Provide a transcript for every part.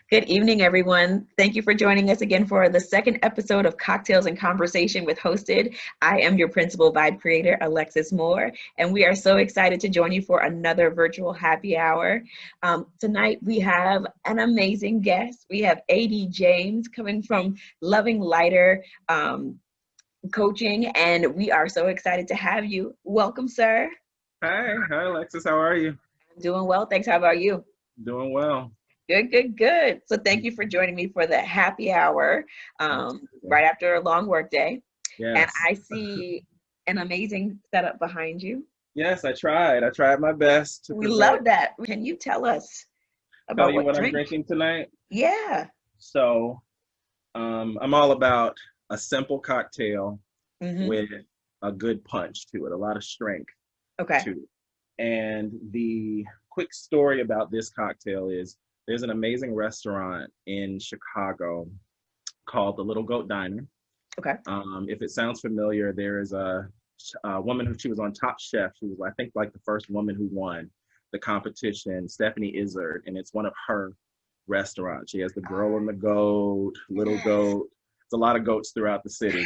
Good evening, everyone. Thank you for joining us again for the second episode of Cocktails and Conversation with Hosted. I am your principal vibe creator, Alexis Moore, and we are so excited to join you for another virtual happy hour. Tonight, we have an amazing guest. We have A.D. James coming from Loving Lighter Coaching, and we are so excited to have you. Welcome, sir. Hi, Alexis. How are you? I'm doing well. Thanks. How about you? Doing well. Good, good, good. So thank you for joining me for the happy hour right after a long work day. And Yes. I see an amazing setup behind you. Yes, I tried. I tried my best to We present. love that. Can you tell us Tell about you what what I'm drink? drinking tonight. Yeah. So, I'm all about a simple cocktail Hmm. with a good punch to it, a lot of strength Okay. to it. And the quick story about this cocktail is there's an amazing restaurant in Chicago called the Little Goat Diner. Okay. If it sounds familiar, there is a woman who she was on Top Chef. She was, I think, like the first woman who won the competition, Stephanie Izzard, and it's one of her restaurants. She has the Girl and the Goat, Little Goat. It's a lot of goats throughout the city,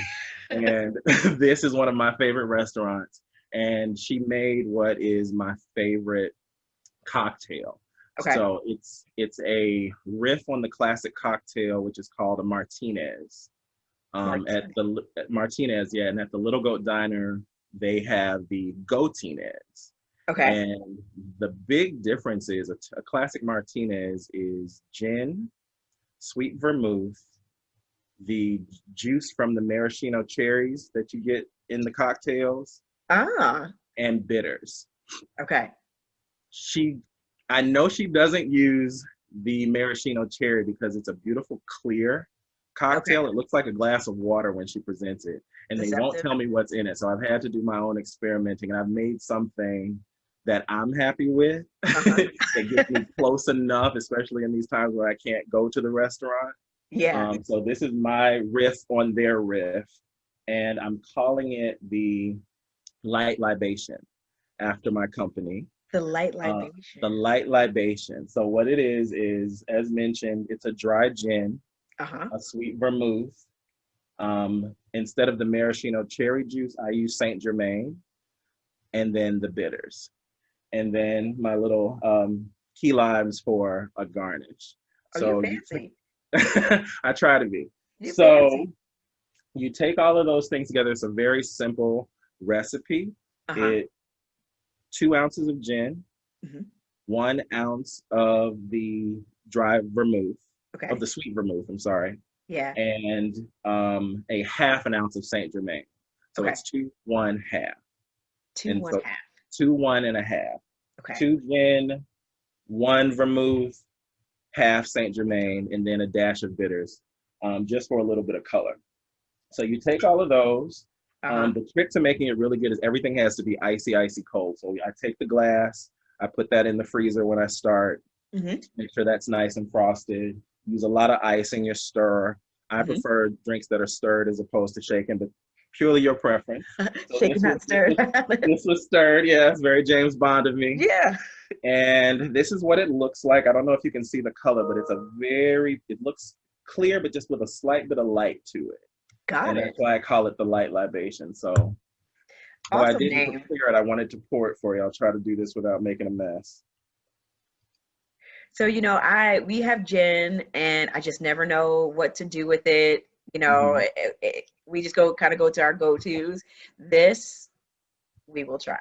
and this is one of my favorite restaurants. And she made what is my favorite cocktail. Okay. So it's a riff on the classic cocktail, which is called a Martinez. At Martinez, yeah, and at the Little Goat Diner, they have the Goatinez. Okay. And the big difference is a classic Martinez is gin, sweet vermouth, the juice from the maraschino cherries that you get in the cocktails, Ah. and bitters. Okay. She, I know she doesn't use the maraschino cherry because it's a beautiful clear cocktail. Okay. It looks like a glass of water when she presents it, and they won't Deceptive. tell me what's in it. So I've had to do my own experimenting, and I've made something that I'm happy with Uh-huh. that gets me close enough, especially in these times where I can't go to the restaurant. Yeah. So this is my riff on their riff, and I'm calling it the Light Libation after my company. The light Uh, libation. the Light Libation. So what it is as mentioned, it's a dry gin, Uh-huh. a sweet vermouth. Instead of the maraschino cherry juice, I use Saint Germaine, and then the bitters, and then my little key limes for a garnish. Oh, you So fancy. I try to be. You So fancy. you take all of those things together. It's a very simple recipe. Uh-huh. It 2 ounces of gin, Hmm. 1 ounce of the dry vermouth, of Okay. the sweet vermouth, I'm sorry, Yeah. and a half an ounce of Saint Germain. So Okay. it's two, one, half. Two, And one, so half. two, one and a half. Okay. Two gin, one vermouth, half Saint Germain, and then a dash of bitters, just for a little bit of color. So you take all of those. Uh-huh. The trick to making it really good is everything has to be icy, icy cold. So I take the glass, I put that in the freezer when I start, Hmm. make sure that's nice and frosted. Use a lot of ice in your stir. I Hmm. prefer drinks that are stirred as opposed to shaken, but purely your preference. So Shaken, not stirred. this was stirred. Yeah, it's very James Bond of me. Yeah. And this is what it looks like. I don't know if you can see the color, but it looks clear, but just with a slight bit of light to it. Got And that's it. why I call it the Light Libation. So, though I Awesome didn't name. prepare it, I wanted to pour it for you. I'll try to do this without making a mess. So, we have gin and I just never know what to do with it. Hmm. We just go to our go-tos. This we will try.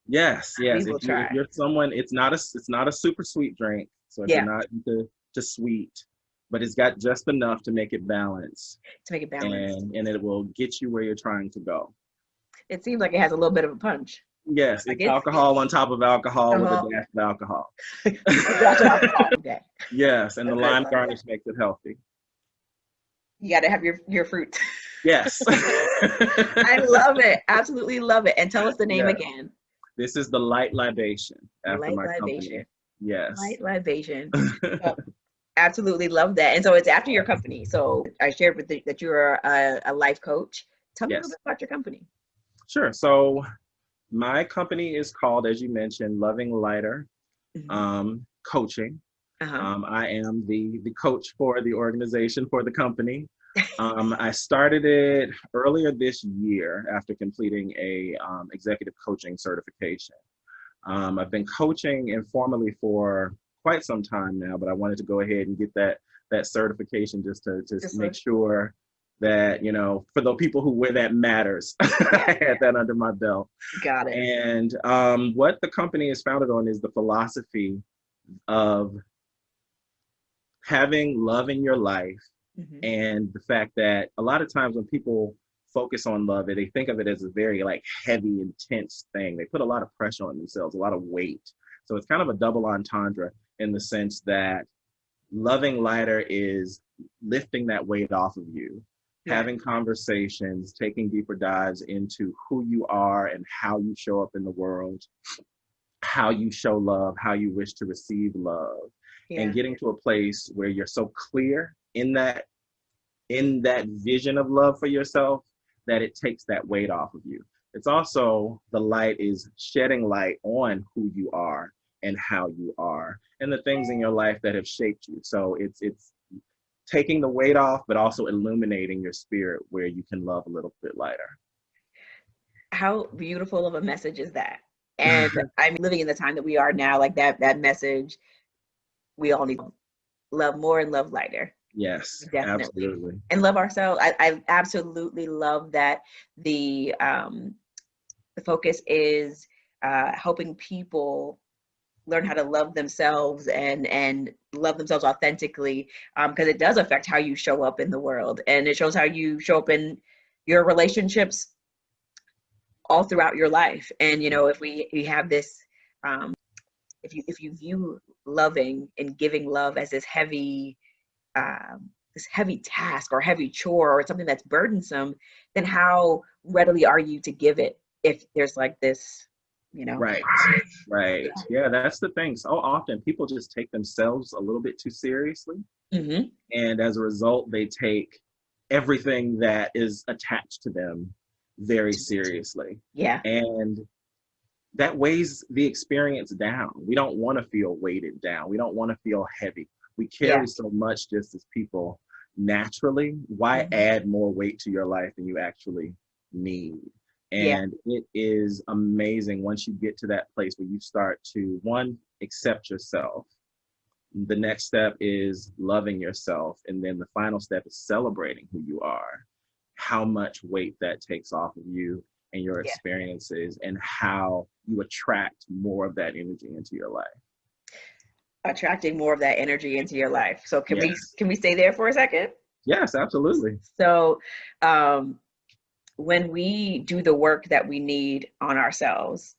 Yes, We yes. will If try. you're someone, it's not a super sweet drink. So if you're Yeah, not into to sweet, but it's got just enough to make it balanced, to make it balanced. and it will get you where you're trying to go. It seems like it has a little bit of a punch. Yes, Like it's alcohol on top of alcohol with a uh-huh. dash of alcohol. Dash of alcohol. Okay. Yes, and the I lime love that. garnish makes it healthy. You got to have your fruit. Yes. I love it. Absolutely love it. And tell us the name Yeah. again. This is the Light Libation after Light my company. libation. Yes. Light libation. Oh, absolutely love that. And so it's after your company. So I shared with that you're a life coach. Tell me a little Yes. bit about your company. Sure. So my company is called, as you mentioned, Loving Lighter Hmm. Coaching. I am the coach for the organization, for the company. I started it earlier this year after completing a executive coaching certification. I've been coaching informally for quite some time now, but I wanted to go ahead and get that certification just to make sure that, you know, for the people where that matters, I had that under my belt. Got it. And what the company is founded on is the philosophy of having love in your life, and the fact that a lot of times when people focus on love, they think of it as a very like heavy, intense thing. They put a lot of pressure on themselves, a lot of weight. So it's kind of a double entendre in the sense that loving lighter is lifting that weight off of you, having conversations, taking deeper dives into who you are and how you show up in the world, how you show love, how you wish to receive love, and getting to a place where you're so clear in that vision of love for yourself that it takes that weight off of you. It's also, the light is shedding light on who you are and how you are and the things in your life that have shaped you. So it's taking the weight off, but also illuminating your spirit where you can love a little bit lighter. How beautiful of a message is that? And I'm living in the time that we are now, like that message, we all need to love more and love lighter. Yes, definitely. Absolutely. And love ourselves. I absolutely love that the focus is helping people learn how to love themselves and love themselves authentically, because it does affect how you show up in the world, and it shows how you show up in your relationships all throughout your life. And you know, if we have this, if you view loving and giving love as this heavy task or heavy chore or something that's burdensome, then how readily are you to give it if there's like this, you know? Right. Yeah, that's the thing. So often people just take themselves a little bit too seriously. And as a result, they take everything that is attached to them very seriously. And that weighs the experience down. We don't want to feel weighted down. We don't want to feel heavy. We carry so much just as people naturally. Why add more weight to your life than you actually need? And it is amazing once you get to that place where you start to, one, accept yourself. The next step is loving yourself. And then the final step is celebrating who you are, how much weight that takes off of you and your experiences, and how you attract more of that energy into your life. Attracting more of that energy into your life. So can we stay there for a second? Yes, absolutely. So when we do the work that we need on ourselves,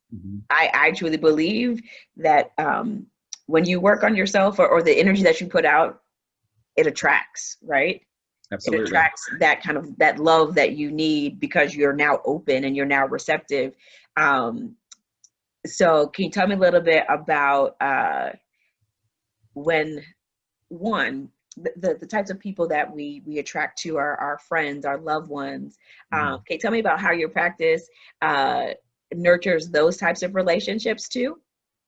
I truly believe that when you work on yourself, or the energy that you put out, it attracts, right? Absolutely. It attracts that kind of that love that you need, because you're now open and you're now receptive. So can you tell me a little bit about when the types of people that we attract to our friends, our loved ones? Can you tell me about how your practice nurtures those types of relationships too?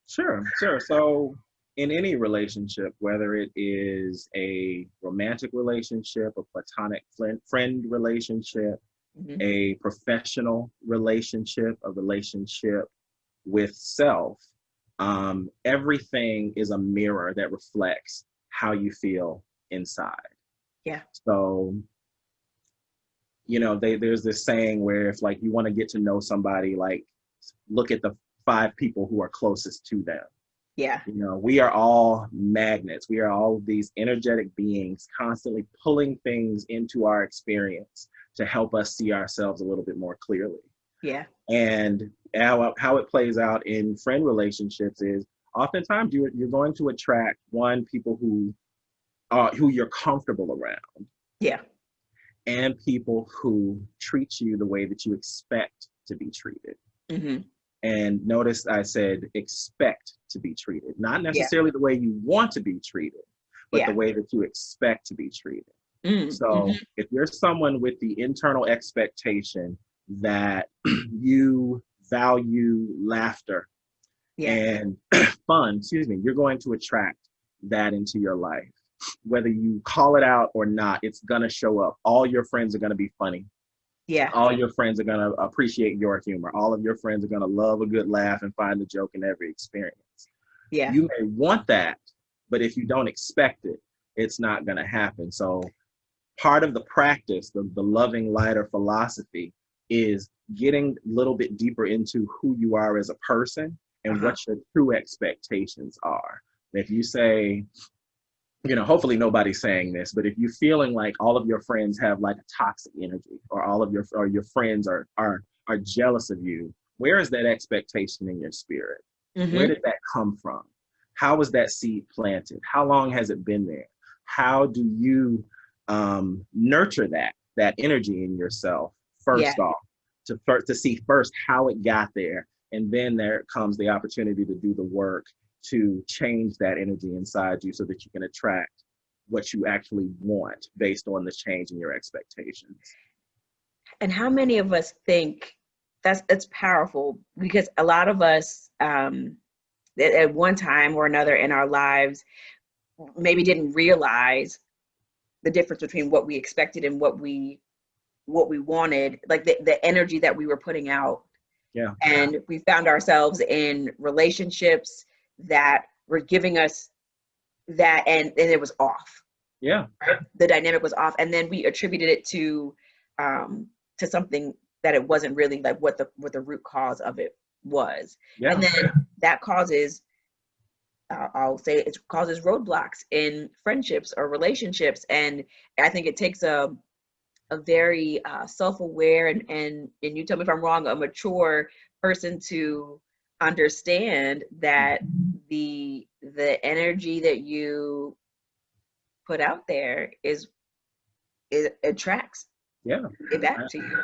Sure. So in any relationship, whether it is a romantic relationship, a platonic friend relationship, a professional relationship, a relationship with self, everything is a mirror that reflects how you feel inside. So, you know, there's this saying where if like you want to get to know somebody, like look at the 5 people who are closest to them. You know, we are all magnets. We are all these energetic beings constantly pulling things into our experience to help us see ourselves a little bit more clearly. And how it plays out in friend relationships is oftentimes you're going to attract people who you're comfortable around. And people who treat you the way that you expect to be treated. And notice I said expect to be treated, not necessarily the way you want to be treated, but the way that you expect to be treated. So if you're someone with the internal expectation that you value laughter and fun, you're going to attract that into your life. Whether you call it out or not, it's going to show up. All your friends are going to be funny. Yeah. All your friends are going to appreciate your humor. All of your friends are going to love a good laugh and find the joke in every experience. Yeah. You may want that, but if you don't expect it, it's not going to happen. So part of the practice, the loving lighter philosophy, is getting a little bit deeper into who you are as a person and what your true expectations are. If you say, hopefully nobody's saying this, but if you're feeling like all of your friends have like a toxic energy, or all of your friends are jealous of you, where is that expectation in your spirit? Where did that come from? How was that seed planted? How long has it been there? How do you nurture that energy in yourself first off, to see first how it got there, and then there comes the opportunity to do the work to change that energy inside you so that you can attract what you actually want based on the change in your expectations. And how many of us think it's powerful? Because a lot of us at one time or another in our lives maybe didn't realize the difference between what we expected and what we wanted, like the energy that we were putting out. Yeah. And we found ourselves in relationships that were giving us that, and it was off. Yeah. Right? The dynamic was off, and then we attributed it to something that it wasn't really like what the root cause of it was. Yeah. And then that causes, I'll say, it causes roadblocks in friendships or relationships. And I think it takes a very self-aware and you tell me if I'm wrong, a mature person to understand that the energy that you put out there it attracts it back to you.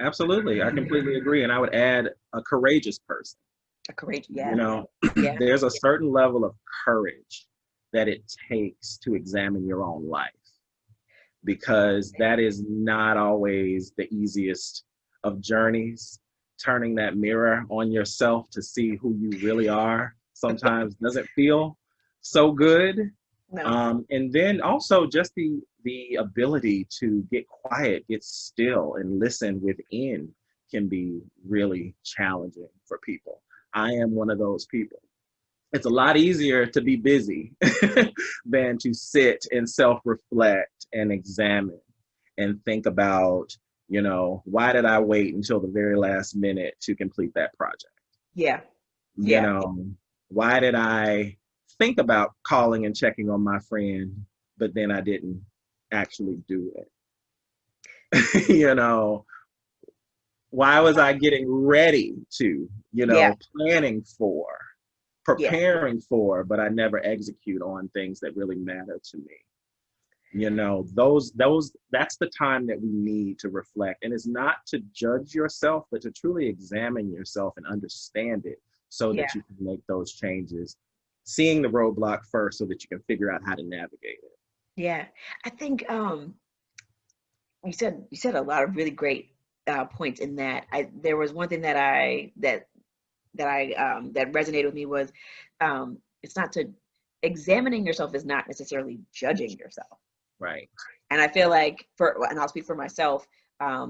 Absolutely. I completely agree. And I would add a courageous person. A courageous, yeah. There's a certain level of courage that it takes to examine your own life, because that is not always the easiest of journeys. Turning that mirror on yourself to see who you really are sometimes doesn't feel so good. No. And then also just the ability to get quiet, get still, and listen within can be really challenging for people. I am one of those people. It's a lot easier to be busy than to sit and self-reflect and examine and think about, why did I wait until the very last minute to complete that project? Yeah. Why did I think about calling and checking on my friend, but then I didn't actually do it? Why was I getting ready to, planning for, preparing for, but I never execute on things that really matter to me? That's the time that we need to reflect. And it's not to judge yourself, but to truly examine yourself and understand it so that you can make those changes, seeing the roadblock first so that you can figure out how to navigate it. Yeah. I think you said a lot of really great points in that. There was one thing that resonated with me was it's not to examining yourself is not necessarily judging yourself. Right. And I feel like and I'll speak for myself, I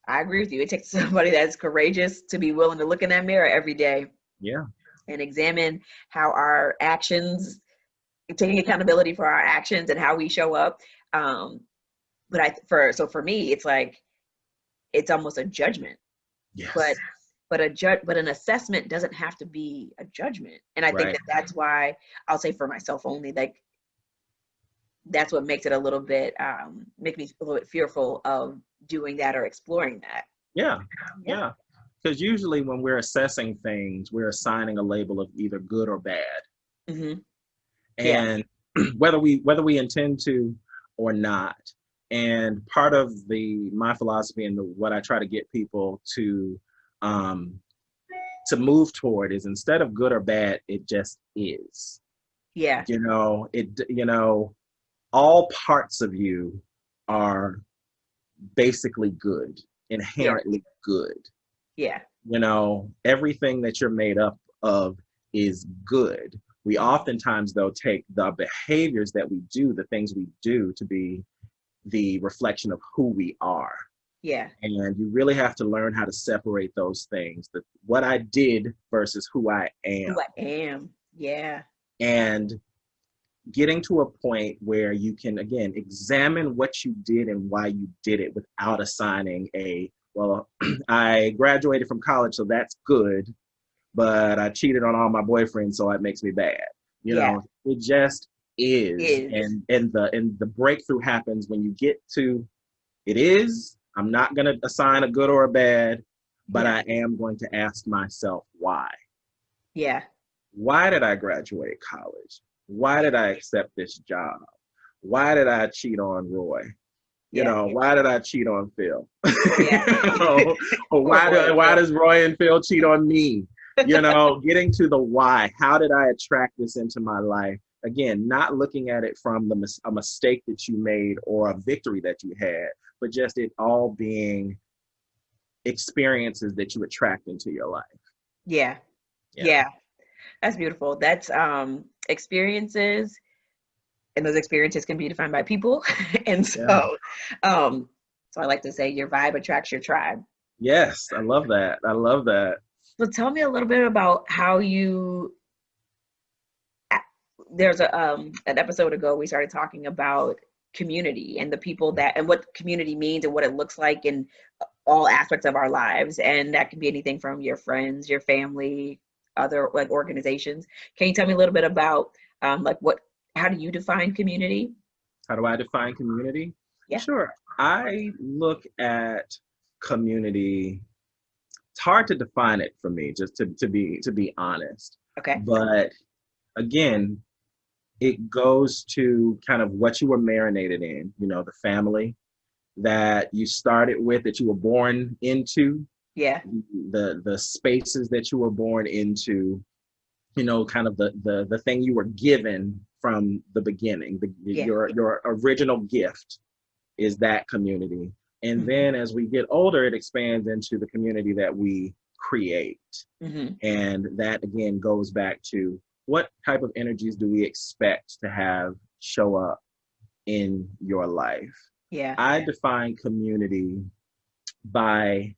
agree with you. It takes somebody that's courageous to be willing to look in that mirror every day. Yeah. And examine how our actions, taking accountability for our actions and how we show up. But for me, it's like, it's almost a judgment. Yes. But an assessment doesn't have to be a judgment. And I think that's why I'll say for myself only, like, that's what makes it a little bit, make me a little bit fearful of doing that or exploring that. Yeah. Because usually when we're assessing things, we're assigning a label of either good or bad. Mm-hmm. And whether we intend to or not. And part of my philosophy and what I try to get people to move toward is, instead of good or bad, it just is. Yeah. All parts of you are basically good, inherently good. Yeah. Everything that you're made up of is good. We oftentimes, though, take the behaviors that we do, the things we do, to be the reflection of who we are. Yeah. And you really have to learn how to separate those things, what I did versus who I am. Who I am. Yeah. And getting to a point where you can, again, examine what you did and why you did it without assigning well, I graduated from college, so that's good, but I cheated on all my boyfriends, so it makes me bad. You know, it just is. And the breakthrough happens when you get to, it is, I'm not going to assign a good or a bad, but I am going to ask myself why. Yeah. Why did I graduate college? Why did I accept this job? Why did I cheat on Roy? You know, why did I cheat on Phil? You know, why does Roy and Phil cheat on me? You know, getting to the why. How did I attract this into my life? Again, not looking at it from a mistake that you made or a victory that you had, but just it all being experiences that you attract into your life. Yeah. That's beautiful. That's experiences, and those experiences can be defined by people. And so I like to say your vibe attracts your tribe. Yes, I love that. I love that. So tell me a little bit about how there's an episode ago we started talking about community and the people and what community means and what it looks like in all aspects of our lives. And that can be anything from your friends, your family, other like organizations. Can you tell me a little bit about how do you define community? How do I define community? Yeah. Sure. I look at community. It's hard to define it for me, just to be honest. Okay. But again, it goes to kind of what you were marinated in, you know, the family that you started with, that you were born into. Yeah. The spaces that you were born into, you know, kind of the thing you were given from the beginning. Your original gift is that community. And then as we get older, it expands into the community that we create. And that again goes back to what type of energies do we expect to have show up in your life? Yeah. I define community by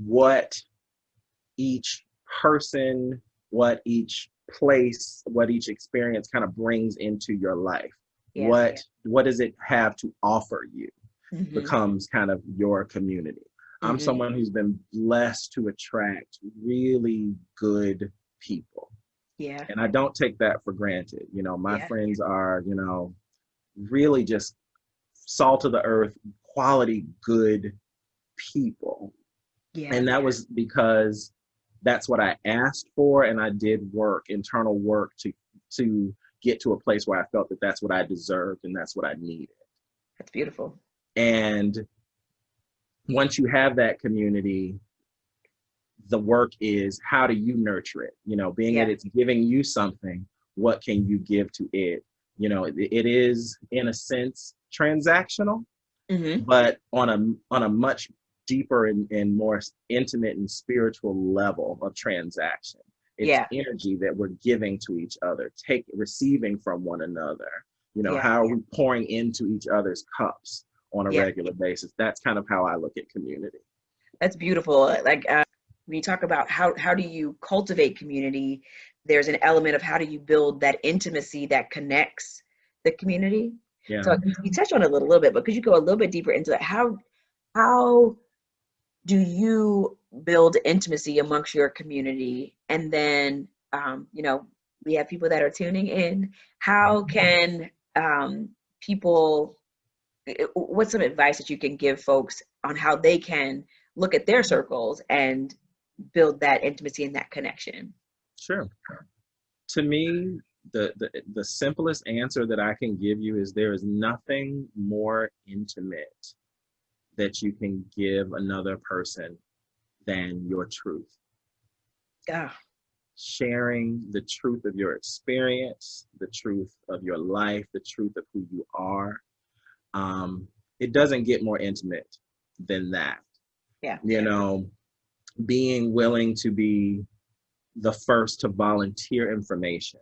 what each person, what each place, what each experience kind of brings into your life. What does it have to offer you becomes kind of your community. I'm someone who's been blessed to attract really good people. Yeah. And I don't take that for granted. You know, my friends are, you know, really just salt of the earth, quality, good people. Yeah. And that was because that's what I asked for, and I did internal work to get to a place where I felt that that's what I deserved and that's what I needed. That's beautiful. And once you have that community, the work is how do you nurture it? You know, being that it's giving you something, what can you give to it? You know, it is in a sense transactional, but on a much deeper and more intimate and spiritual level of transaction. It's energy that we're giving to each other, receiving from one another. You know, how are we pouring into each other's cups on a regular basis? That's kind of how I look at community. That's beautiful. Like when you talk about how do you cultivate community, there's an element of how do you build that intimacy that connects the community. Yeah. So you touched on it a little bit, but could you go a little bit deeper into that? How do you build intimacy amongst your community? And then, you know, we have people that are tuning in. How can people, what's some advice that you can give folks on how they can look at their circles and build that intimacy and that connection? Sure. To me, the simplest answer that I can give you is there is nothing more intimate that you can give another person than your truth. Yeah. Sharing the truth of your experience, the truth of your life, the truth of who you are. It doesn't get more intimate than that. Yeah. You know, being willing to be the first to volunteer information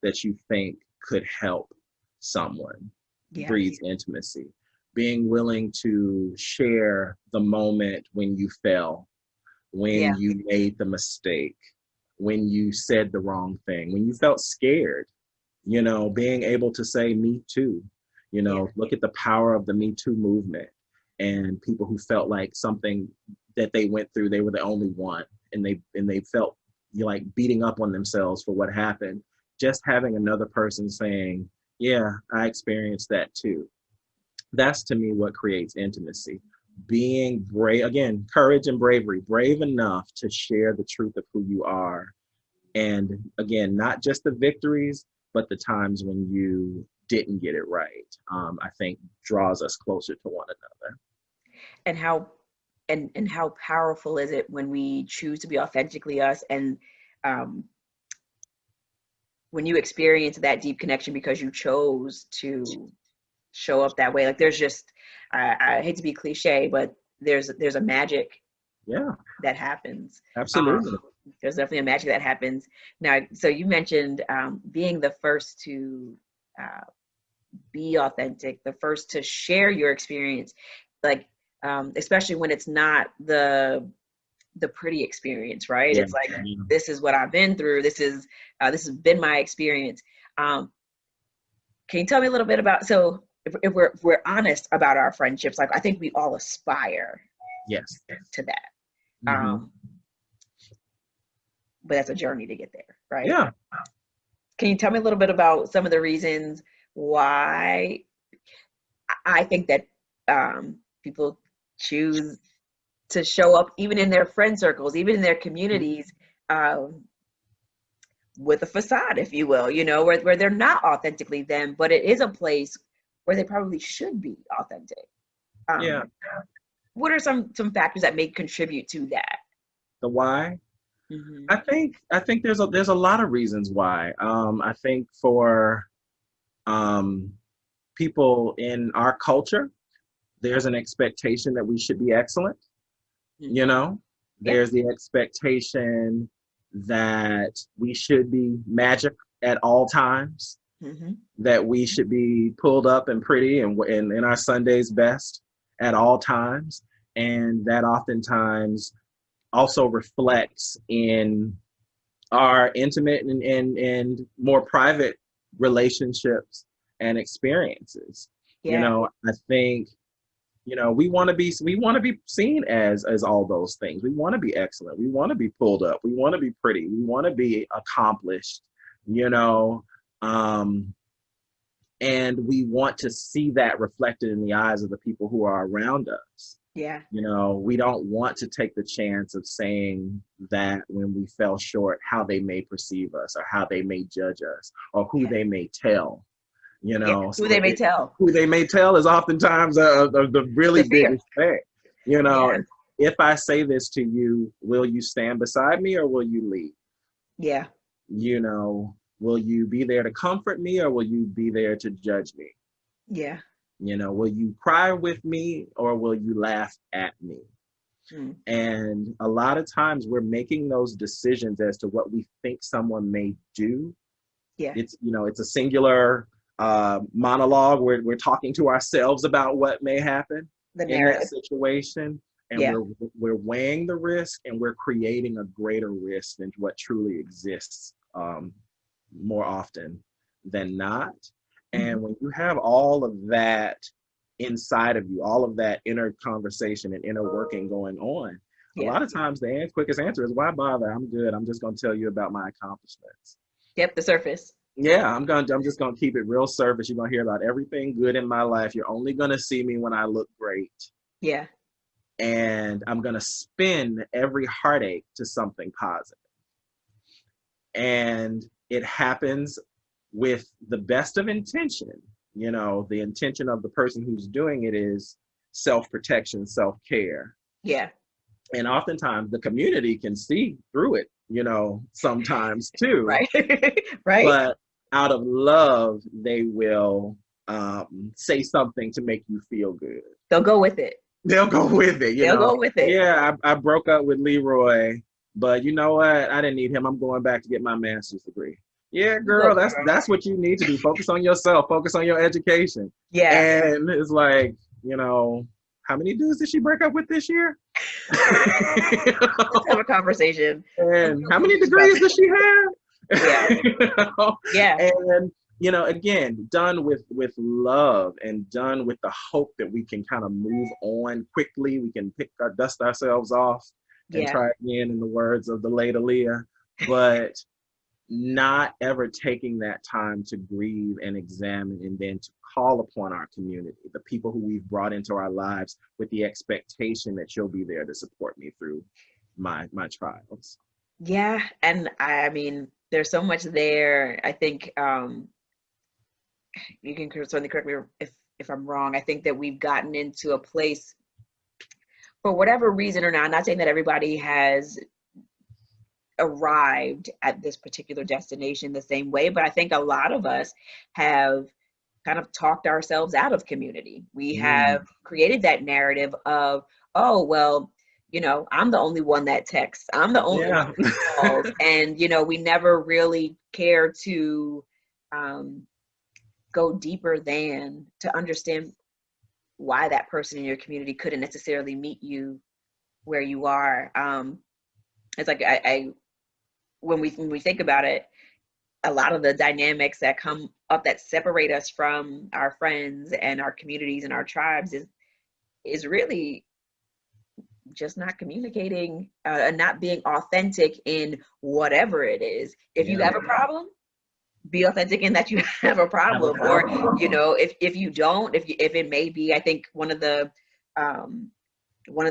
that you think could help someone breeds intimacy. Being willing to share the moment when you fell, when you made the mistake, when you said the wrong thing, when you felt scared, being able to say me too, look at the power of the Me Too movement and people who felt like something that they went through, they were the only one, and they felt like beating up on themselves for what happened. Just having another person saying, yeah, I experienced that too. That's to me what creates intimacy. Being brave, again, courage and bravery, brave enough to share the truth of who you are. And again, not just the victories, but the times when you didn't get it right, I think draws us closer to one another. And how powerful is it when we choose to be authentically us, and when you experience that deep connection because you chose to show up that way. Like there's just, I hate to be cliche, but there's a magic that happens. Absolutely. There's definitely a magic that happens. Now, so you mentioned being the first to be authentic, the first to share your experience, like especially when it's not the pretty experience, right? It's like, this is what I've been through. This has been my experience. Can you tell me a little bit about, so if we're honest about our friendships, like I think we all aspire to that. But that's a journey to get there, right? Yeah. Can you tell me a little bit about some of the reasons why I think that people choose to show up even in their friend circles, even in their communities, with a facade, if you will, where they're not authentically them, but it is a place where they probably should be authentic. What are some factors that may contribute to that? The why? I think there's a lot of reasons why. I think for people in our culture, there's an expectation that we should be excellent. There's the expectation that we should be magic at all times, that we should be pulled up and pretty and in our Sunday's best at all times. And that oftentimes also reflects in our intimate and more private relationships and experiences. I think we want to be seen as all those things. We want to be excellent. We want to be pulled up. We want to be pretty. We want to be accomplished, and we want to see that reflected in the eyes of the people who are around us. We don't want to take the chance of saying that when we fell short, how they may perceive us or how they may judge us or who they may tell. Who they may tell. Who they may tell is oftentimes the really biggest thing. If I say this to you, will you stand beside me or will you leave? Will you be there to comfort me or will you be there to judge me? Will you cry with me or will you laugh at me? And a lot of times we're making those decisions as to what we think someone may do. It's a singular monologue where we're talking to ourselves about what may happen in that situation, and we're weighing the risk and we're creating a greater risk than what truly exists more often than not. And when you have all of that inside of you, all of that inner conversation and inner working going on, a lot of times the quickest answer is, why bother? I'm good. I'm just going to tell you about my accomplishments. The surface. I'm just gonna keep it real surface. You're gonna hear about everything good in my life. You're only gonna see me when I look great. And I'm gonna spin every heartache to something positive. And it happens with the best of intention. The intention of the person who's doing it is self-protection, self-care. And oftentimes the community can see through it, sometimes too. Right. But out of love, they will say something to make you feel good. They'll go with it. They'll go with it. They'll go with it. I broke up with Leroy but you know what? I didn't need him. I'm going back to get my master's degree. Yeah, You girl, go, that's what you need to do. Focus on yourself. Focus on your education. Yeah. And it's like, you know, how many dudes did she break up with this year? Let's have a conversation. And how many degrees does she have? Yeah. You know? Yeah. And you know, again, done with love and done with the hope that we can kind of move on quickly. We can dust ourselves off and Yeah. try again, in the words of the late Aaliyah, but not ever taking that time to grieve and examine, and then to call upon our community, the people who we've brought into our lives, with the expectation that you'll be there to support me through my trials. Yeah. And I mean, there's so much there. I think you can certainly correct me if I'm wrong. I think that we've gotten into a place, for whatever reason or not, I'm not saying that everybody has arrived at this particular destination the same way, but I think a lot of us have kind of talked ourselves out of community. We have created that narrative of, oh, well, you know, I'm the only one that texts. I'm the only one that calls. And, you know, we never really care to go deeper than to understand why that person in your community couldn't necessarily meet you where you are. It's like when we think about it, a lot of the dynamics that come up that separate us from our friends and our communities and our tribes is really just not communicating and not being authentic in whatever it is. If you have a problem, be authentic in that you have a problem. Or, you know, if you don't, if it may be, I think one of the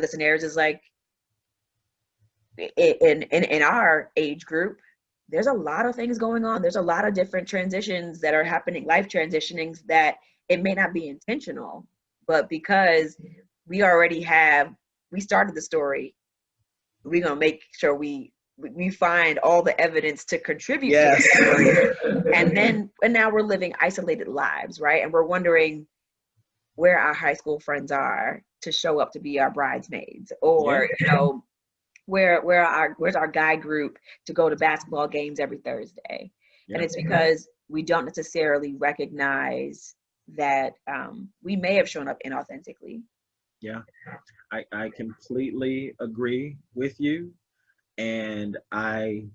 scenarios is like, in our age group, there's a lot of things going on. There's a lot of different transitions that are happening, life transitionings, that it may not be intentional, but because we started the story, we're going to make sure we find all the evidence to contribute to the story. And now we're living isolated lives, right? And we're wondering where our high school friends are to show up to be our bridesmaids, or, you know, where's our guy group to go to basketball games every Thursday. And it's because we don't necessarily recognize that we may have shown up inauthentically. Yeah, I completely agree with you. And I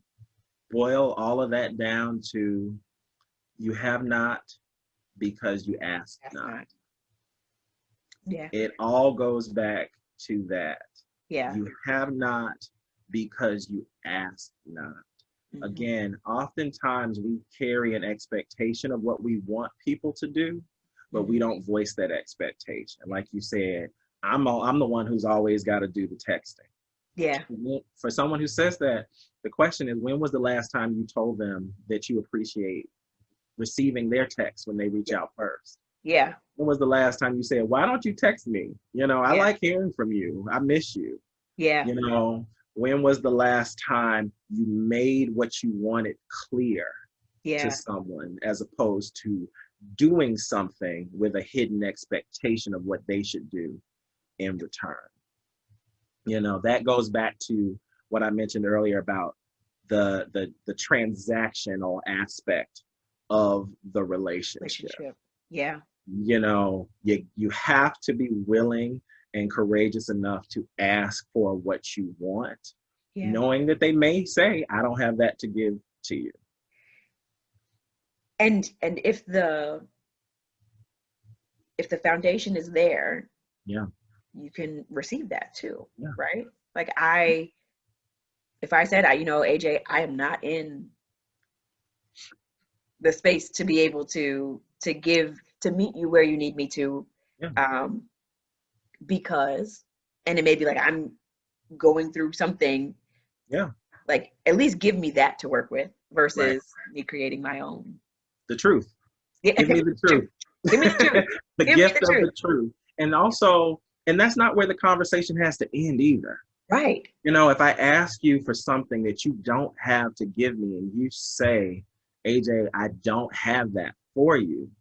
boil all of that down to, you have not because you ask not. Yeah. It all goes back to that. Yeah. You have not because you ask not. Mm-hmm. Again, oftentimes we carry an expectation of what we want people to do, but we don't voice that expectation. Like you said, I'm the one who's always got to do the texting. Yeah. For someone who says that, the question is, when was the last time you told them that you appreciate receiving their text when they reach out first? Yeah. When was the last time you said, why don't you text me? You know, I like hearing from you. I miss you. Yeah. You know, when was the last time you made what you wanted clear to someone, as opposed to doing something with a hidden expectation of what they should do in return? You know, that goes back to what I mentioned earlier about the transactional aspect of the relationship. Yeah. You know, you have to be willing and courageous enough to ask for what you want, knowing that they may say, I don't have that to give to you. And if the foundation is there, you can receive that too, right? Like if I said, you know, AJ, I am not in the space to be able to meet you where you need me to, because, and it may be like, I'm going through something, like, at least give me that to work with versus me creating my own. The truth. Give me the truth. Give me the truth. The gift of the truth. And also, and that's not where the conversation has to end either. Right. You know, if I ask you for something that you don't have to give me, and you say, AJ, I don't have that for you,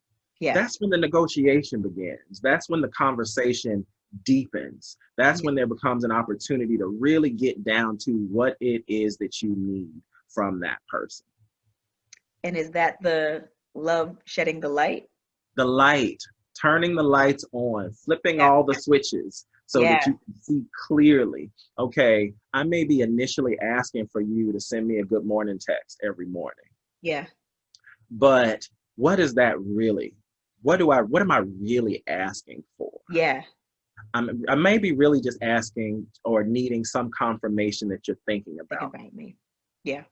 that's when the negotiation begins. That's when the conversation deepens. That's Yeah. when there becomes an opportunity to really get down to what it is that you need from that person. And is that the love shedding the light? The light, turning the lights on, flipping Yeah. all the switches so that Yeah. you can see clearly. Okay, I may be initially asking for you to send me a good morning text every morning, Yeah. but what is that really? What am I really asking for? Yeah. I may be really just asking or needing some confirmation that you're thinking Think about. about me. Yeah.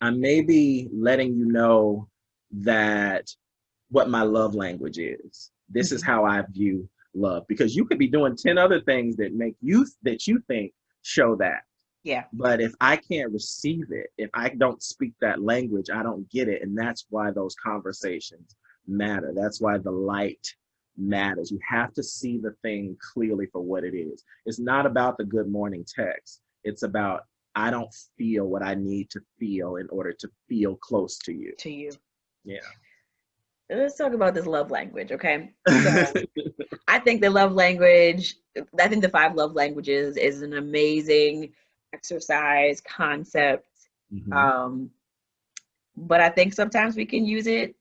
I may be letting you know that what my love language is. This is Mhm. how I view love, because you could be doing 10 other things that you think show that. Yeah. But if I can't receive it, if I don't speak that language, I don't get it. And that's why those conversations matter. That's why the light matters. You have to see the thing clearly for what it is. It's not about the good morning text. It's about, I don't feel what I need to feel in order to feel close to you. To you. Yeah. Let's talk about this love language, okay? So I think the love language, I think the 5 love languages is an amazing exercise concept. Mhm. Um, but I think sometimes we can use it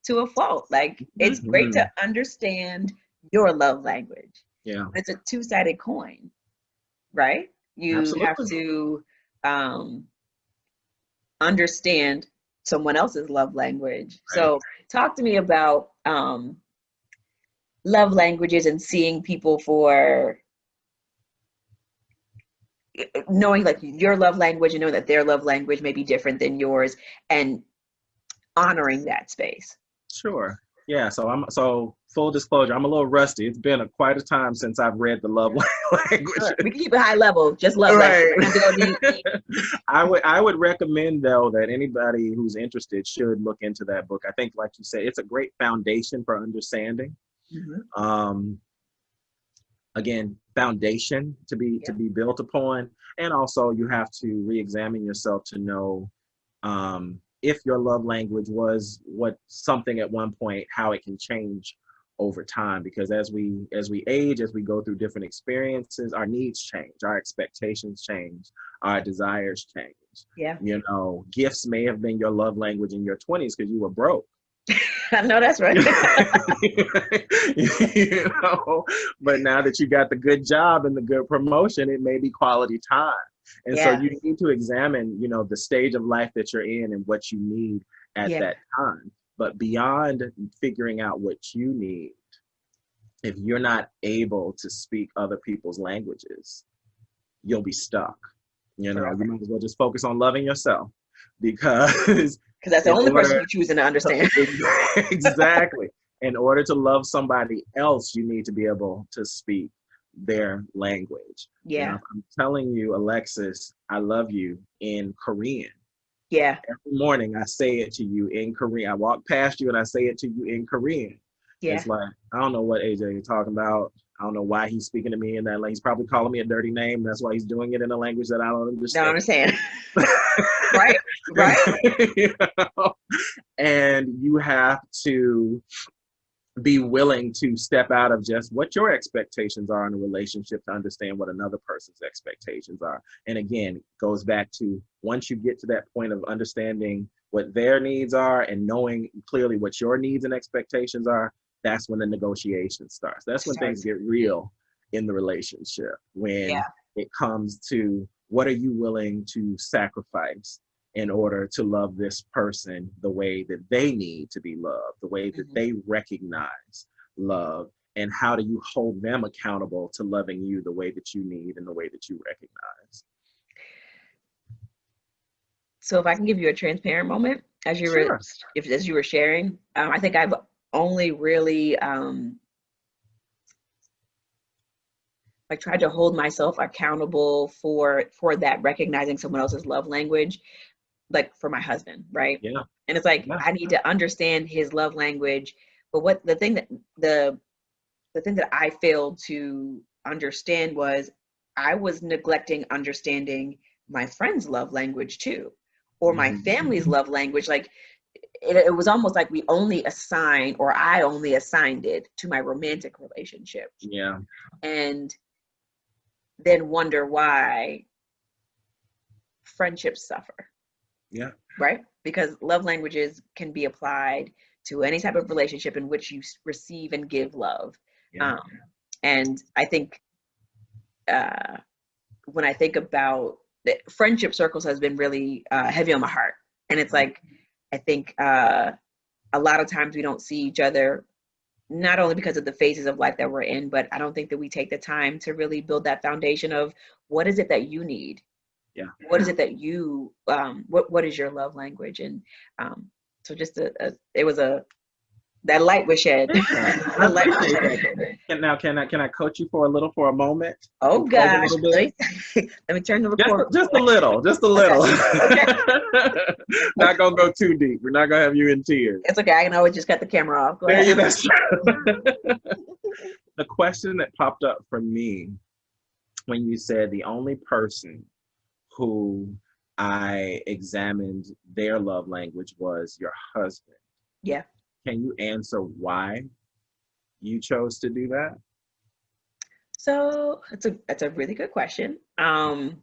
to a fault. Like, it's great to Mhm. understand your love language. Yeah, It's a two-sided coin, right? You have absolutely. to um, understand someone else's love language. Right. So talk to me about love languages and seeing people for knowing like your love language and knowing that their love language may be different than yours and honoring that space. Sure. Yeah. So full disclosure, I'm a little rusty. It's been quite a time since I've read the love language. We can keep it high level, just love language. Right. We don't have to go deep. I would recommend though that anybody who's interested should look into that book. I think, like you said, it's a great foundation for understanding. Mhm. Um, again, foundation to Yeah. be built upon, and also you have to re-examine yourself to know if your love language was what something at one point, how it can change over time. Because as we age, as we go through different experiences, our needs change, our expectations change, our desires change. Yeah. You know, gifts may have been your love language in your 20s because you were broke. I know that's right. You know, but now that you got the good job and the good promotion, it may be quality time. And so Yeah. you need to examine, you know, the stage of life that you're in and what you need at Yeah. that time. But beyond figuring out what you need, if you're not able to speak other people's languages, you'll be stuck. You know, you Forever. might as well just focus on loving yourself, because Because that's the in only person order you're choosing to understand. exactly. In order to love somebody else, you need to be able to speak their language. You know, Yeah. if I'm telling you, Alexis, I love you in Korean. Yeah. Every morning I say it to you in Korean. I walk past you and I say it to you in Korean. Yeah. It's like, I don't know what AJ you're talking about. I don't know why he's speaking to me in that language. He's probably calling me a dirty name. That's why he's doing it in a language that I don't Don't understand. understand. Right? Right? You know? And you have to be willing to step out of just what your expectations are in a relationship to understand what another person's expectations are. And again, it goes back to, once you get to that point of understanding what their needs are and knowing clearly what your needs and expectations are, that's when the negotiation starts. That's when things Starts. get real in the relationship, Yeah. when it comes to what are you willing to sacrifice in order to love this person the way that they need to be loved, the way that Mhm. they recognize love, and how do you hold them accountable to loving you the way that you need and the way that you recognize. So if I can give you a transparent moment as you were Sure. as you were sharing, I think I've only really like tried to hold myself accountable for that, recognizing someone else's love language, like for my husband, right? Yeah. And it's like Yeah. I need to understand his love language, but what the thing that I failed to understand was I was neglecting understanding my friend's love language too, or my Mhm. family's love language. Like it was almost like we only assign, or I only assigned it to my romantic relationship. Yeah. And then wonder why friendships suffer. Yeah. Right? Because love languages can be applied to any type of relationship in which you receive and give love. Yeah. And I think when I think about friendship circles has been really heavy on my heart. And it's like, I think a lot of times we don't see each other, not only because of the phases of life that we're in, but I don't think that we take the time to really build that foundation of what is it that you need? Yeah. What is it that you, what is your love language? And so just that light was shed. I appreciate that. Can I coach you for a moment? Oh gosh, let me turn the record. Just a little. Okay. Not gonna go too deep. We're not gonna have you in tears. It's okay. I can always just cut the camera off. Go ahead. That's true. The question that popped up for me when you said the only person who I examined their love language was your husband. Yeah. Can you answer why you chose to do that? So that's a really good question. And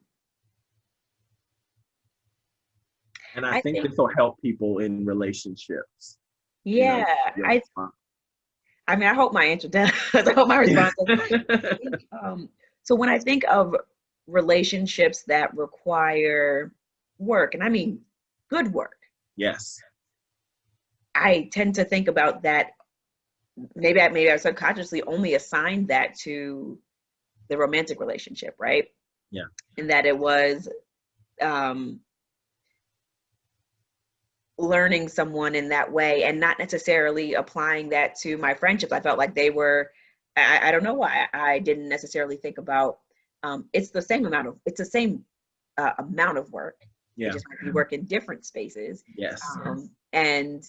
I think this will help people in relationships. Yeah. I mean, I hope my answer does. I hope my response does. So when I think of relationships that require work, and I mean good work. Yes. I tend to think about that. Maybe I subconsciously only assigned that to the romantic relationship, right? Yeah. And that it was learning someone in that way and not necessarily applying that to my friendships. I felt like they were, I don't know why I didn't necessarily think about, it's the same amount of work. Yeah. It just might be work in different spaces. Yes. And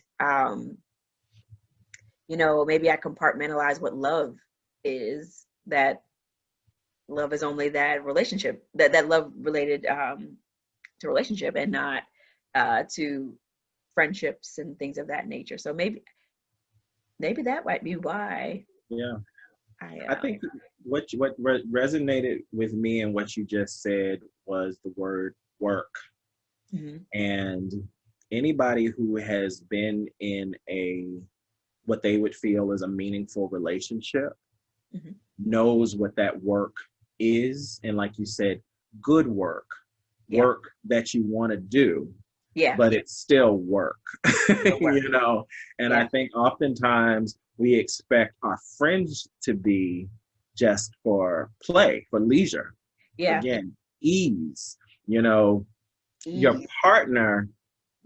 maybe I compartmentalize what love is, that love is only that relationship, that love related to relationship and not to friendships and things of that nature. So maybe that might be why. Yeah. I think what resonated with me and what you just said was the word work. Mm-hmm. And anybody who has been in what they would feel is a meaningful relationship mm-hmm. knows what that work is. And like you said, good work, work that you want to do, but it's still work, and I think oftentimes we expect our friends to be just for play, for leisure. Yeah. Again, ease, your partner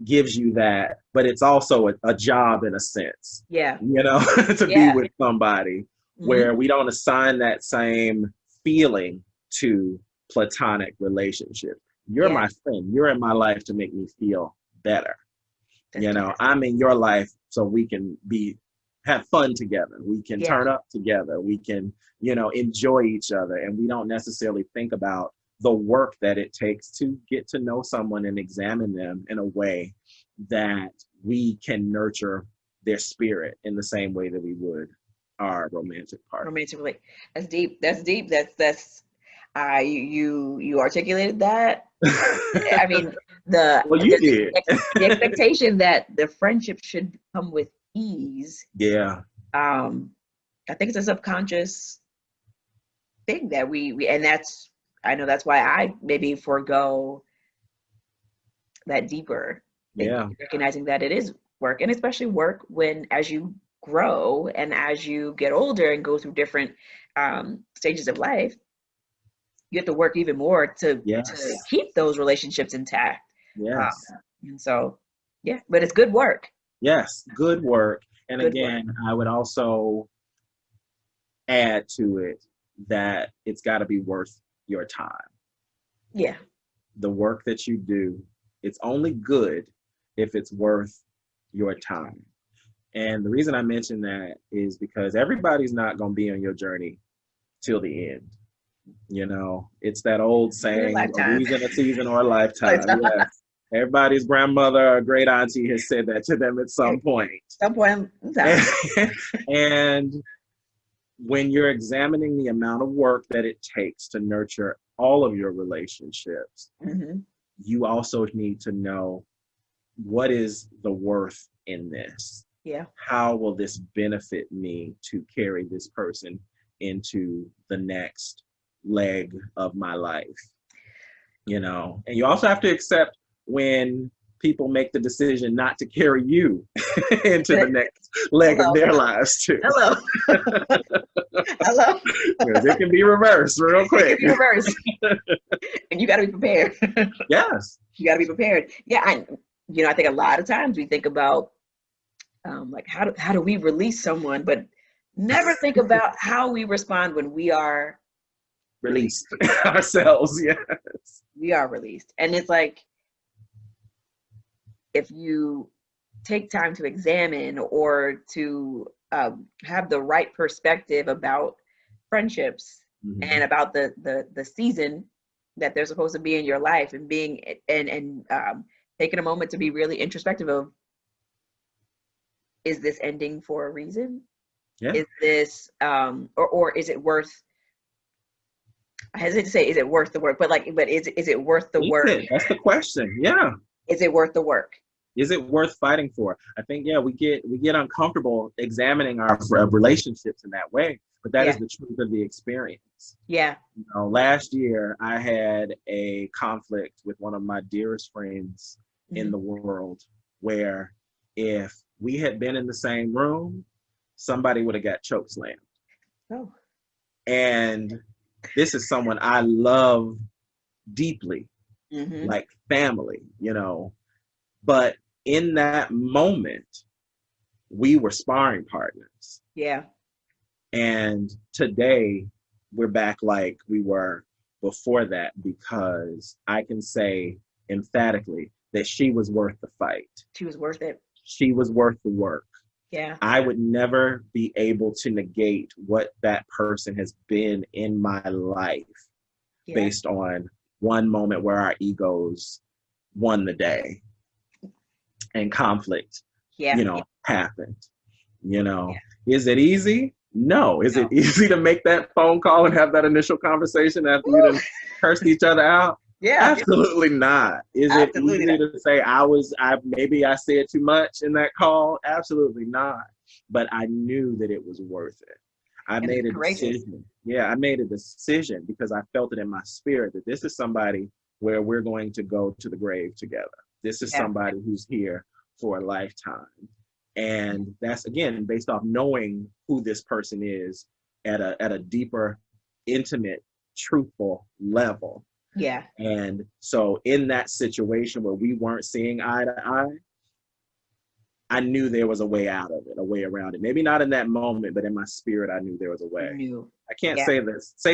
gives you that, but it's also a job in a sense. Yeah. To be with somebody mm-hmm. where we don't assign that same feeling to platonic relationships. You're my friend. You're in my life to make me feel better. I'm in your life so we can have fun together. We can turn up together. We can, enjoy each other. And we don't necessarily think about the work that it takes to get to know someone and examine them in a way that we can nurture their spirit in the same way that we would our romantic partner. Romantically. That's deep. That's you articulated that. I mean, the expectation that the friendship should come with ease. Yeah. I think it's a subconscious thing that we and I know that's why I maybe forego that deeper. Recognizing that it is work, and especially work when as you grow and as you get older and go through different stages of life, you have to work even more to keep those relationships intact. Yes. And so, but it's good work. Yes, good work. And good again, work. I would also add to it that it's got to be worth your time. Yeah. The work that you do, it's only good if it's worth your time. And the reason I mention that is because everybody's not going to be on your journey till the end. It's that old saying, a reason, a season, or a lifetime. Yes. Everybody's grandmother or great auntie has said that to them at some point. Some point in time. And when you're examining the amount of work that it takes to nurture all of your relationships, you also need to know, what is the worth in this? Yeah. How will this benefit me to carry this person into the next leg of my life? You know, and you also have to accept when people make the decision not to carry you into the next leg of their lives too. Hello. Hello. Because it can be reversed real quick. It can be reversed. And you got to be prepared. Yes. You got to be prepared. Yeah. I think a lot of times we think about like how do we release someone, but never think about how we respond when we are released ourselves. Yes. We are released. And it's like, if you take time to examine or to have the right perspective about friendships and about the season that they're supposed to be in your life, and being and taking a moment to be really introspective of, is this ending for a reason? Yeah. Is this or is it worth, I hesitate to say is it worth the work, but is it worth the work? That's the question. Yeah. Is it worth the work? Is it worth fighting for? I think, yeah, we get uncomfortable examining our relationships in that way, but that is the truth of the experience. Yeah. You know, last year I had a conflict with one of my dearest friends in the world, where if we had been in the same room, somebody would have got choke slammed. Oh. And this is someone I love deeply, like family, you know. But in that moment, we were sparring partners. Yeah. And today, we're back like we were before that, because I can say emphatically that she was worth the fight. She was worth it. She was worth the work. Yeah. I would never be able to negate what that person has been in my life based on one moment where our egos won the day and conflict, happened. You know, is it easy? No. Is it easy to make that phone call and have that initial conversation after you done cursed each other out? Yeah. Absolutely not. Is it easy to say maybe I said too much in that call? Absolutely not. But I knew that it was worth it. I made a decision. Yeah, I made a decision because I felt it in my spirit that this is somebody where we're going to go to the grave together. This is somebody who's here for a lifetime. And that's, again, based off knowing who this person is at a deeper, intimate, truthful level. Yeah. And so in that situation where we weren't seeing eye to eye, I knew there was a way out of it, a way around it. Maybe not in that moment, but in my spirit, I knew there was a way. I can't say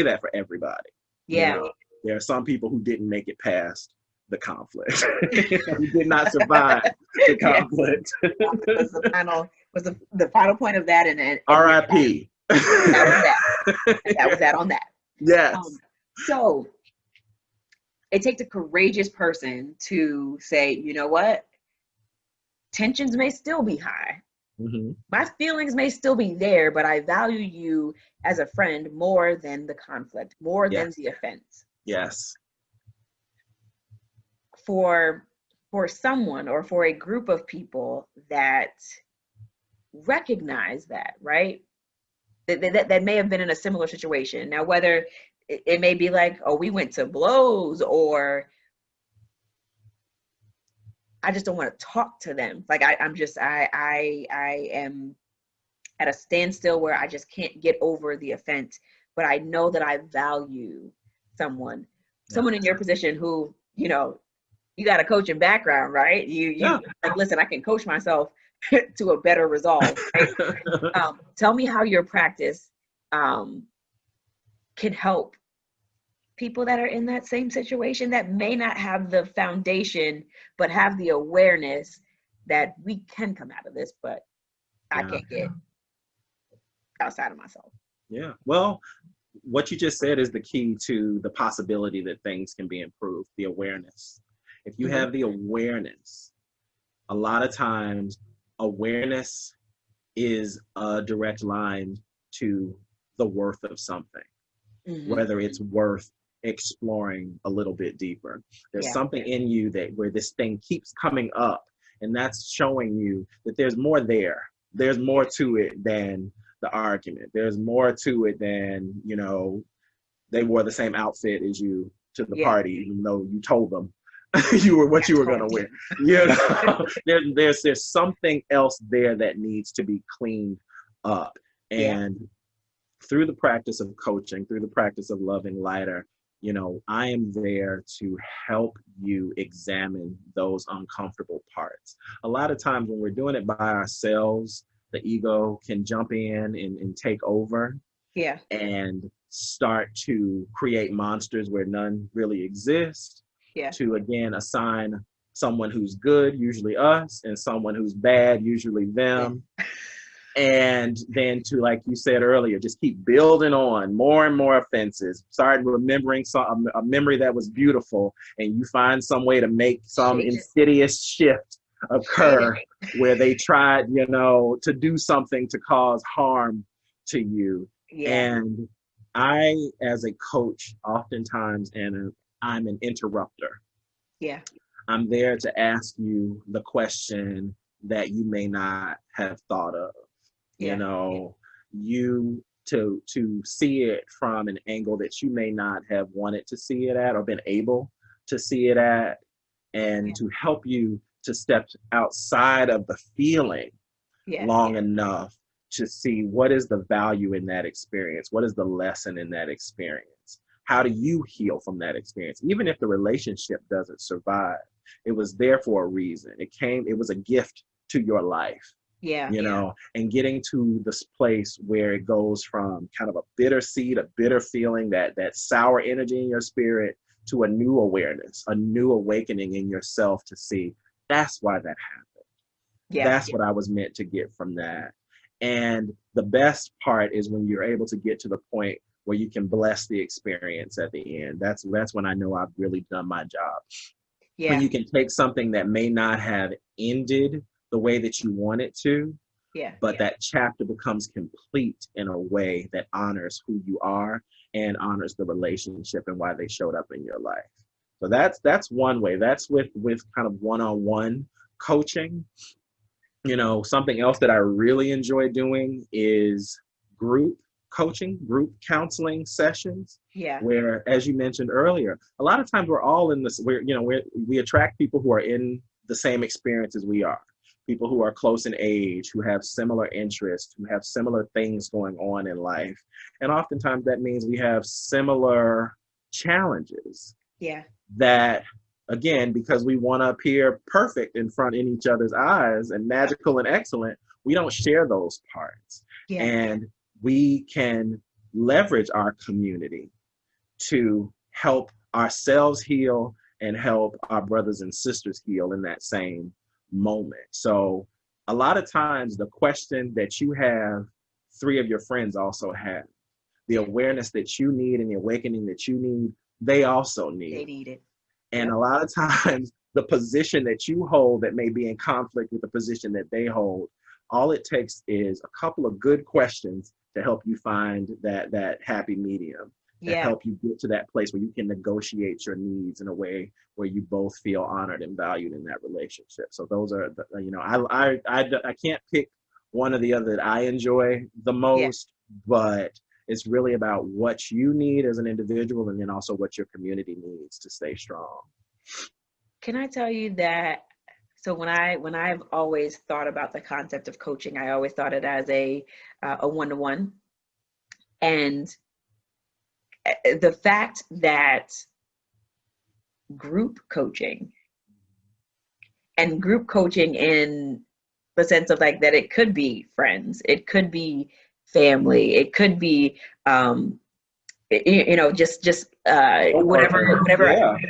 that for everybody. Yeah. You know, there are some people who didn't make it past the conflict. Who did not survive the conflict. was the final point of that, and R.I.P. That was that on that. Yes. So it takes a courageous person to say, you know what? Tensions may still be high. My feelings may still be there, but I value you as a friend more than the conflict, more than the offense. Yes. For someone or for a group of people that recognize that, right? That may have been in a similar situation. Now, whether it may be like, oh, we went to blows, or I just don't want to talk to them. Like I am at a standstill where I just can't get over the offense, but I know that I value someone in your position who, you know, you got a coaching background, right? You like, listen, I can coach myself to a better resolve. Right? Tell me how your practice can help people that are in that same situation that may not have the foundation, but have the awareness that we can come out of this, but I can't get outside of myself. Yeah. Well, what you just said is the key to the possibility that things can be improved, the awareness. If you have the awareness, a lot of times awareness is a direct line to the worth of something, whether it's worth exploring a little bit deeper. There's something in you that where this thing keeps coming up, and that's showing you that there's more there. There's more to it than the argument. There's more to it than, you know, they wore the same outfit as you to the party, even though you told them you were what you were going to wear. You know, there's something else there that needs to be cleaned up. And through the practice of coaching, through the practice of loving lighter, you know, I am there to help you examine those uncomfortable parts. A lot of times when we're doing it by ourselves, the ego can jump in and take over and start to create monsters where none really exist, to again assign someone who's good, usually us, and someone who's bad, usually them. And then to, like you said earlier, just keep building on more and more offenses. Start remembering a memory that was beautiful, and you find some way to make some insidious shift occur where they tried, you know, to do something to cause harm to you. And I, as a coach, oftentimes, I'm an interrupter. I'm there to ask you the question that you may not have thought of. You know, you to see it from an angle that you may not have wanted to see it at or been able to see it at, and to help you to step outside of the feeling long enough to see what is the value in that experience, what is the lesson in that experience, how do you heal from that experience, even if the relationship doesn't survive. It was there for a reason. It was a gift to your life. You know, and getting to this place where it goes from kind of a bitter seed, a bitter feeling, that sour energy in your spirit, to a new awareness, a new awakening in yourself to see that's why that happened. That's what I was meant to get from that. And the best part is when you're able to get to the point where you can bless the experience at the end. That's when I know I've really done my job. When you can take something that may not have ended the way that you want it to, but that chapter becomes complete in a way that honors who you are and honors the relationship and why they showed up in your life. So that's one way. That's with kind of one-on-one coaching. You know, something else that I really enjoy doing is group coaching, group counseling sessions. Where, as you mentioned earlier, a lot of times we're all in this, we attract people who are in the same experience as we are. People who are close in age, who have similar interests, who have similar things going on in life. And oftentimes that means we have similar challenges. That, again, because we want to appear perfect in each other's eyes and magical and excellent, we don't share those parts. And we can leverage our community to help ourselves heal and help our brothers and sisters heal in that same moment. So a lot of times the question that you have, 3 of your friends also have. The awareness that you need and the awakening that you need, they also need. They need it. And a lot of times the position that you hold that may be in conflict with the position that they hold, all it takes is a couple of good questions to help you find that happy medium. To help you get to that place where you can negotiate your needs in a way where you both feel honored and valued in that relationship. So those are, I can't pick one or the other that I enjoy the most, but it's really about what you need as an individual and then also what your community needs to stay strong. Can I tell you that? So when I've always thought about the concept of coaching, I always thought it as a one-to-one, and the fact that group coaching in the sense of like that, it could be friends, it could be family, it could be whatever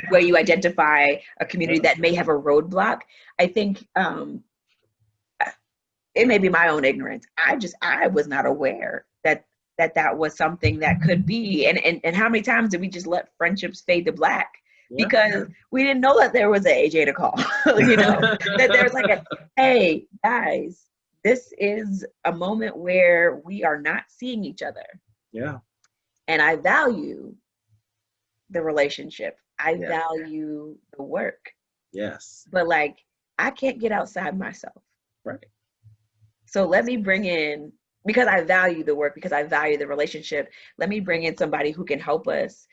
way you identify a community that may have a roadblock. I think it may be my own ignorance. I was not aware that was something that could be, and how many times did we just let friendships fade to black Yeah. because we didn't know that there was an AJ to call, that there's like hey, guys, this is a moment where we are not seeing each other. Yeah. And I value the relationship. I Yeah. value the work. Yes. But like, I can't get outside myself. Right. So let me bring in, because I value the work, because I value the relationship, let me bring in somebody who can help us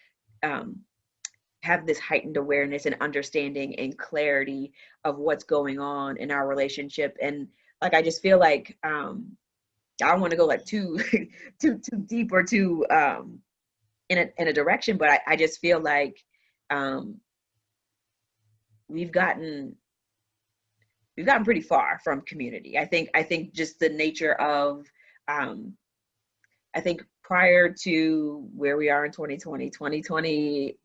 have this heightened awareness and understanding and clarity of what's going on in our relationship. And like, I just feel like I don't want to go like too deep or too in a direction, but I just feel like we've gotten pretty far from community. I think just the nature of I think prior to where we are in 2020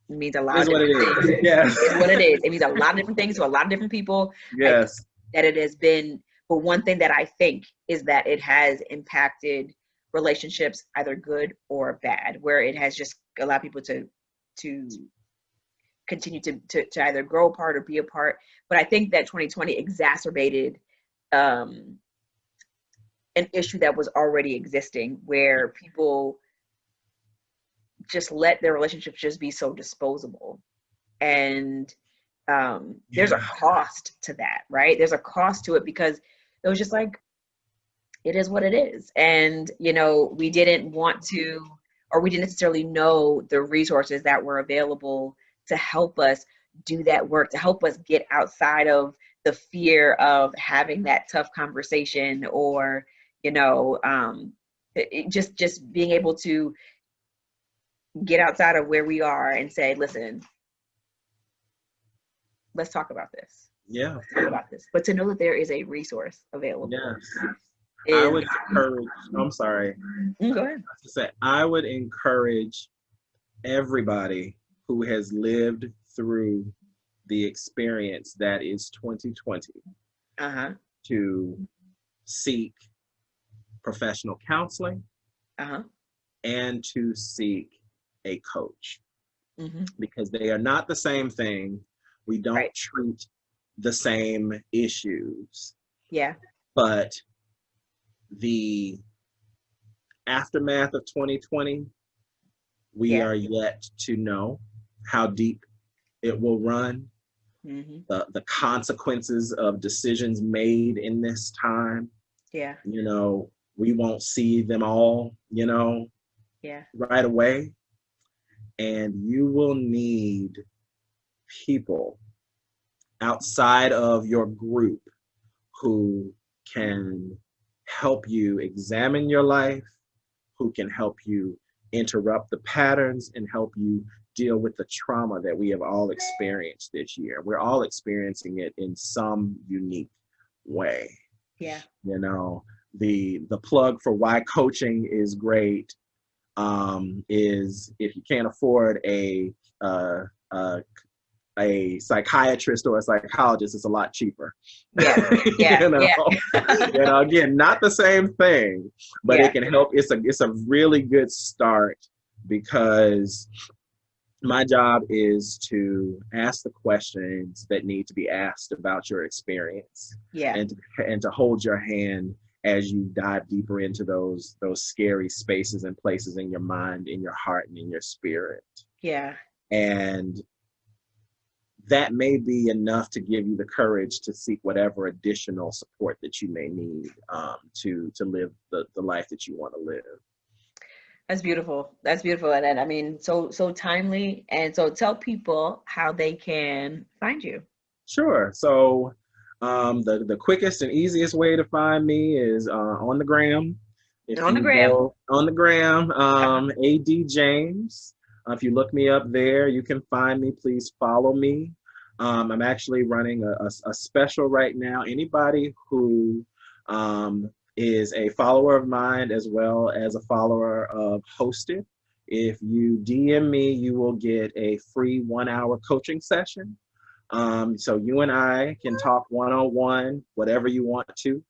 means a lot Is of what it different is. things. Yes. It's what it is. It means a lot of different things to a lot of different people. Yes. That it has been, but one thing that I think is that it has impacted relationships, either good or bad, where it has just allowed people to continue to either grow apart or be apart. But I think that 2020 exacerbated an issue that was already existing, where people just let their relationships just be so disposable. And there's a cost to that, right? There's a cost to it, because it was just like, it is what it is. And, we didn't want to, or we didn't necessarily know the resources that were available to help us do that work, to help us get outside of the fear of having that tough conversation, or, just being able to get outside of where we are and say, listen, let's talk about this. Yeah. Let's talk about this. But to know that there is a resource available. Yes. I would encourage, I'm sorry. Go ahead. I would encourage everybody who has lived through the experience that is 2020 to seek professional counseling and to seek a coach, because they are not the same thing. We don't treat the same issues. Yeah. But the aftermath of 2020, we are yet to know how deep it will run. The consequences of decisions made in this time. Yeah. We won't see them all, right away. And you will need people outside of your group who can help you examine your life, who can help you interrupt the patterns and help you deal with the trauma that we have all experienced this year. We're all experiencing it in some unique way. Yeah. The plug for why coaching is great is, if you can't afford a psychiatrist or a psychologist, it's a lot cheaper. Yeah. Again, not the same thing, but it can help. It's a really good start, because my job is to ask the questions that need to be asked about your experience, and to hold your hand as you dive deeper into those scary spaces and places in your mind, in your heart, and in your spirit. Yeah. And that may be enough to give you the courage to seek whatever additional support that you may need to live the life that you want to live. That's beautiful. And I mean, so timely. And so tell people how they can find you. Sure. So the quickest and easiest way to find me is on the gram. On the gram, AD James. If you look me up there, you can find me. Please follow me. I'm actually running a special right now. Anybody who is a follower of mine as well as a follower of Hosted, if you DM me, you will get a free 1-hour coaching session. So you and I can talk one-on-one, whatever you want to.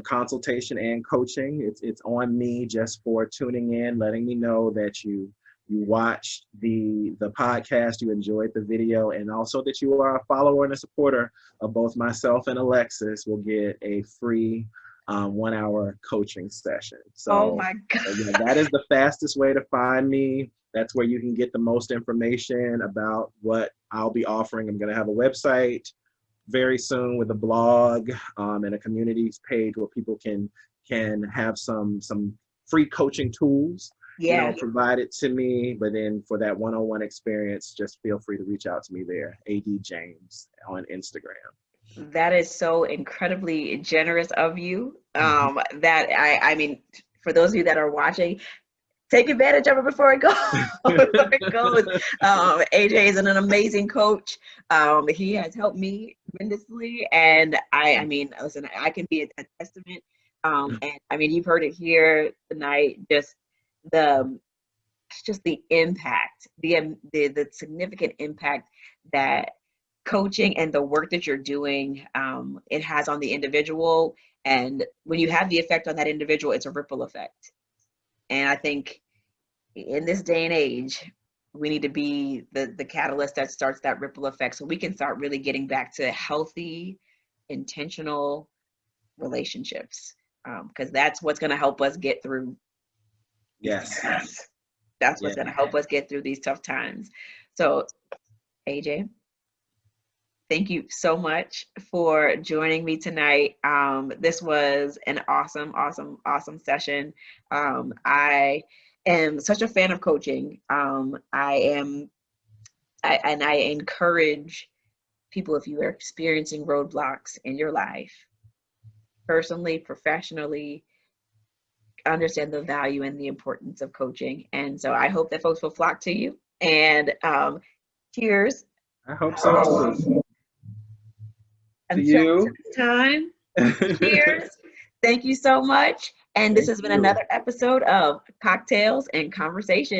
Consultation and coaching. It's on me just for tuning in, letting me know that you you watched the podcast, you enjoyed the video, and also that you are a follower and a supporter of both myself and Alexis, will get a free 1 hour coaching session. So oh my God. again, that is the fastest way to find me. That's where you can get the most information about what I'll be offering. I'm going to have a website very soon with a blog and a communities page where people can have some free coaching tools, provided to me. But then for that one-on-one experience, just feel free to reach out to me there, AD James on Instagram. That is so incredibly generous of you. That I mean, for those of you that are watching, take advantage of it before it goes. AJ is an amazing coach. He has helped me tremendously, and I mean, listen, I can be a testament. And I mean, you've heard it here tonight. Just the impact, the significant impact that coaching and the work that you're doing, it has on the individual. And when you have the effect on that individual, it's a ripple effect. And I think in this day and age, we need to be the catalyst that starts that ripple effect, so we can start really getting back to healthy, intentional relationships, because that's what's going to help us get through. Yes. That's what's going to help us get through these tough times. So, AJ, thank you so much for joining me tonight. This was an awesome session. I am such a fan of coaching. I encourage people, if you are experiencing roadblocks in your life, personally, professionally, understand the value and the importance of coaching. And so I hope that folks will flock to you. And cheers. I hope so. Until next time, cheers. Thank you so much. And this has been another episode of Cocktails and Conversation.